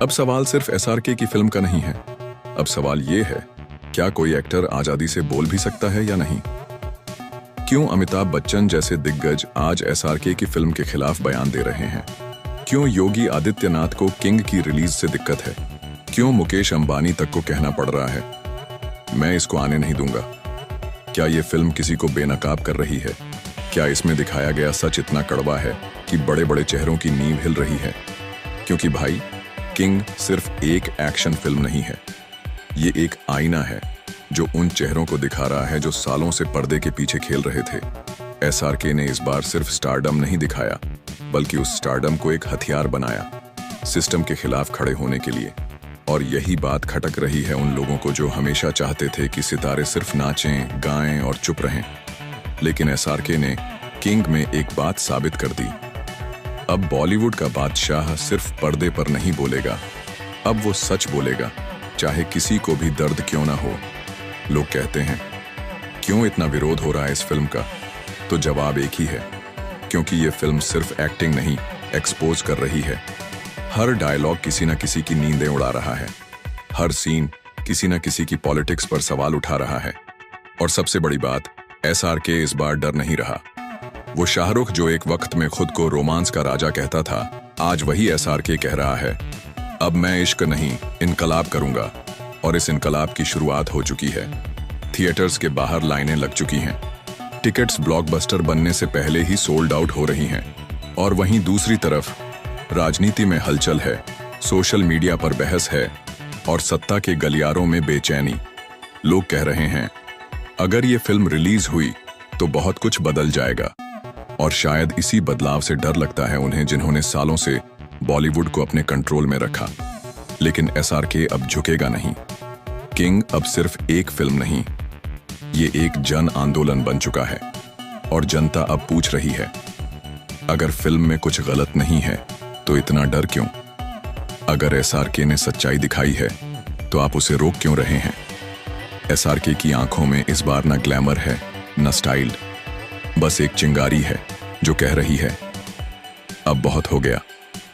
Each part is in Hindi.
अब सवाल सिर्फ एसआरके की फिल्म का नहीं है। अब सवाल ये है, क्या कोई एक्टर आजादी से बोल भी सकता है या नहीं? क्यों अमिताभ बच्चन जैसे दिग्गज आज एसआरके की फिल्म के खिलाफ बयान दे रहे हैं? क्यों योगी आदित्यनाथ को किंग की रिलीज से दिक्कत है? क्यों मुकेश अंबानी तक को कहना पड़ रहा है, मैं इसको आने नहीं दूंगा? क्या ये फिल्म किसी को बेनकाब कर रही है? क्या इसमें दिखाया गया सच इतना कड़वा है कि बड़े बड़े चेहरों की नींव हिल रही है? क्योंकि भाई, किंग सिर्फ एक एक्शन फिल्म नहीं है, ये एक आईना है जो उन चेहरों को दिखा रहा है जो सालों से पर्दे के पीछे खेल रहे थे। एसआरके ने इस बार सिर्फ स्टारडम नहीं दिखाया, बल्कि उस स्टारडम को एक हथियार बनाया, सिस्टम के खिलाफ खड़े होने के लिए। और यही बात खटक रही है उन लोगों को जो हमेशा चाहते थे कि सितारे सिर्फ नाचें, गाएं और चुप रहें। लेकिन एसआरके ने किंग में एक बात साबित कर दी। अब बॉलीवुड का बादशाह सिर्फ पर्दे पर नहीं बोलेगा, अब वो सच बोलेगा, चाहे किसी को भी दर्द क्यों ना हो। लोग कहते हैं, क्यों इतना विरोध हो रहा है इस फिल्म का? तो जवाब एक ही है, क्योंकि ये फिल्म सिर्फ एक्टिंग नहीं, एक्सपोज कर रही है। हर डायलॉग किसी न किसी की नींदें उड़ा रहा है, हर सीन किसी न किसी की पॉलिटिक्स पर सवाल उठा रहा है। और सबसे बड़ी बात, एसआरके इस बार डर नहीं रहा। वो शाहरुख जो एक वक्त में खुद को रोमांस का राजा कहता था, आज वही एसआरके कह रहा है, अब मैं इश्क नहीं, इनकलाब करूंगा। और इस इनकलाब की शुरुआत हो चुकी है। थिएटर्स के बाहर लाइनें लग चुकी हैं, टिकट्स ब्लॉकबस्टर बनने से पहले ही सोल्ड आउट हो रही हैं। और वहीं दूसरी तरफ राजनीति में हलचल है, सोशल मीडिया पर बहस है और सत्ता के गलियारों में बेचैनी। लोग कह रहे हैं, अगर ये फिल्म रिलीज हुई तो बहुत कुछ बदल जाएगा। और शायद इसी बदलाव से डर लगता है उन्हें, जिन्होंने सालों से बॉलीवुड को अपने कंट्रोल में रखा। लेकिन एसआरके अब झुकेगा नहीं। किंग अब सिर्फ एक फिल्म नहीं, ये एक जन आंदोलन बन चुका है। और जनता अब पूछ रही है, अगर फिल्म में कुछ गलत नहीं है तो इतना डर क्यों? अगर एसआरके ने सच्चाई दिखाई है तो आप उसे रोक क्यों रहे हैं? एसआरके की आंखों में इस बार न ग्लैमर है, न स्टाइल, बस एक चिंगारी है जो कह रही है, अब बहुत हो गया,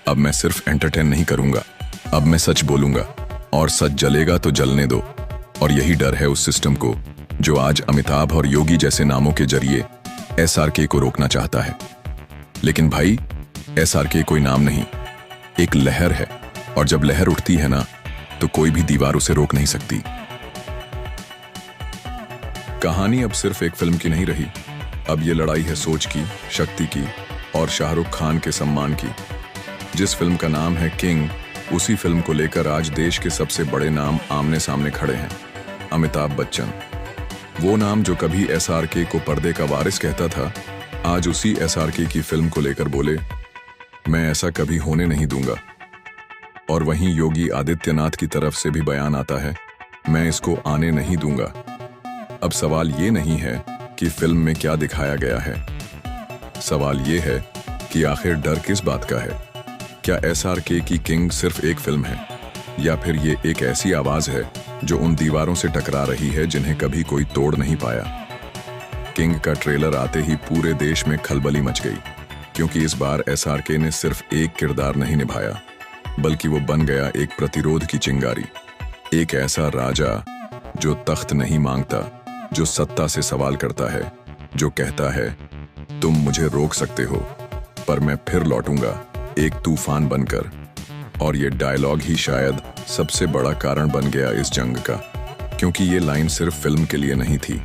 अब मैं सिर्फ एंटरटेन नहीं करूंगा, अब मैं सच बोलूंगा। और सच जलेगा तो जलने दो। और यही डर है उस सिस्टम को जो आज अमिताभ और योगी जैसे नामों के जरिए एसआरके को रोकना चाहता है। लेकिन भाई, एसआरके कोई नाम नहीं, एक लहर है। और जब लहर उठती है ना, तो कोई भी दीवार उसे रोक नहीं सकती। कहानी अब सिर्फ एक फिल्म की नहीं रही, अब ये लड़ाई है सोच की, शक्ति की और शाहरुख खान के सम्मान की। जिस फिल्म का नाम है किंग, उसी फिल्म को लेकर आज देश के सबसे बड़े नाम आमने सामने खड़े हैं। अमिताभ बच्चन, वो नाम जो कभी एसआरके को पर्दे का वारिस कहता था, आज उसी एसआरके की फिल्म को लेकर बोले, मैं ऐसा कभी होने नहीं दूंगा। और वहीं योगी आदित्यनाथ की तरफ से भी बयान आता है, मैं इसको आने नहीं दूंगा। अब सवाल ये नहीं है कि फिल्म में क्या दिखाया गया है, सवाल ये है कि आखिर डर किस बात का है? क्या एसआरके की किंग सिर्फ एक फिल्म है, या फिर ये एक ऐसी आवाज है जो उन दीवारों से टकरा रही है जिन्हें कभी कोई तोड़ नहीं पाया? किंग का ट्रेलर आते ही पूरे देश में खलबली मच गई, क्योंकि इस बार एसआरके ने सिर्फ एक किरदार नहीं निभाया, बल्कि वो बन गया एक प्रतिरोध की चिंगारी। एक ऐसा राजा जो तख्त नहीं मांगता, जो सत्ता से सवाल करता है, जो कहता है, तुम मुझे रोक सकते हो पर मैं फिर लौटूंगा एक तूफान बनकर। और ये डायलॉग ही शायद सबसे बड़ा कारण बन गया इस जंग का, क्योंकि ये लाइन सिर्फ फिल्म के लिए नहीं थी,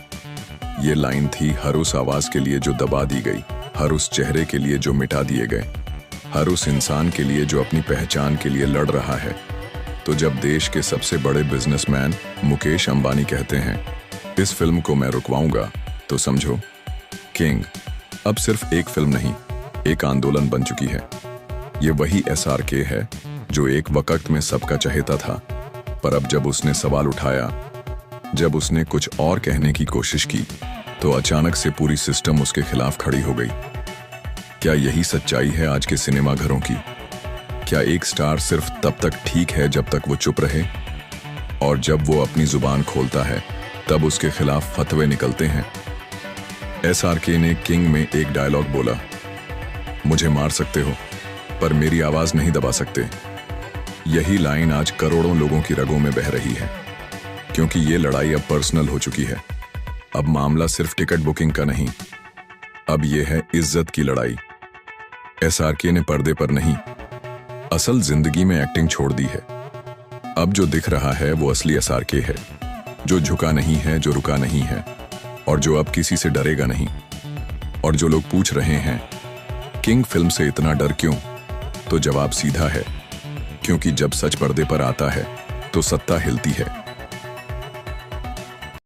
ये लाइन थी हर उस आवाज के लिए जो दबा दी गई, हर उस चेहरे के लिए जो मिटा दिए गए, हर उस इंसान के लिए जो अपनी पहचान के लिए लड़ रहा है। तो जब देश के सबसे बड़े बिजनेसमैन मुकेश अंबानी कहते हैं, इस फिल्म को मैं रुकवाऊंगा, तो समझो, किंग अब सिर्फ एक फिल्म नहीं, एक आंदोलन बन चुकी है। ये वही एसआरके है जो एक वक्त में सबका चहेता था, पर अब जब उसने सवाल उठाया, जब उसने कुछ और कहने की कोशिश की, तो अचानक से पूरी सिस्टम उसके खिलाफ खड़ी हो गई। क्या यही सच्चाई है आज के सिनेमा घरों की? क्या एक स्टार सिर्फ तब तक ठीक है जब तक वो चुप रहे, और जब वो अपनी जुबान खोलता है तब उसके खिलाफ फतवे निकलते हैं? एसआरके ने किंग में एक डायलॉग बोला, मुझे मार सकते हो पर मेरी आवाज नहीं दबा सकते। यही लाइन आज करोड़ों लोगों की रगों में बह रही है, क्योंकि ये लड़ाई अब पर्सनल हो चुकी है। अब मामला सिर्फ टिकट बुकिंग का नहीं, अब ये है इज्जत की लड़ाई। एसआरके ने पर्दे पर नहीं, असल जिंदगी में एक्टिंग छोड़ दी है। अब जो दिख रहा है वो असली एसआरके है, जो झुका नहीं है, जो रुका नहीं है, और जो अब किसी से डरेगा नहीं। और जो लोग पूछ रहे हैं किंग फिल्म से इतना डर क्यों, तो जवाब सीधा है, क्योंकि जब सच पर्दे पर आता है तो सत्ता हिलती है।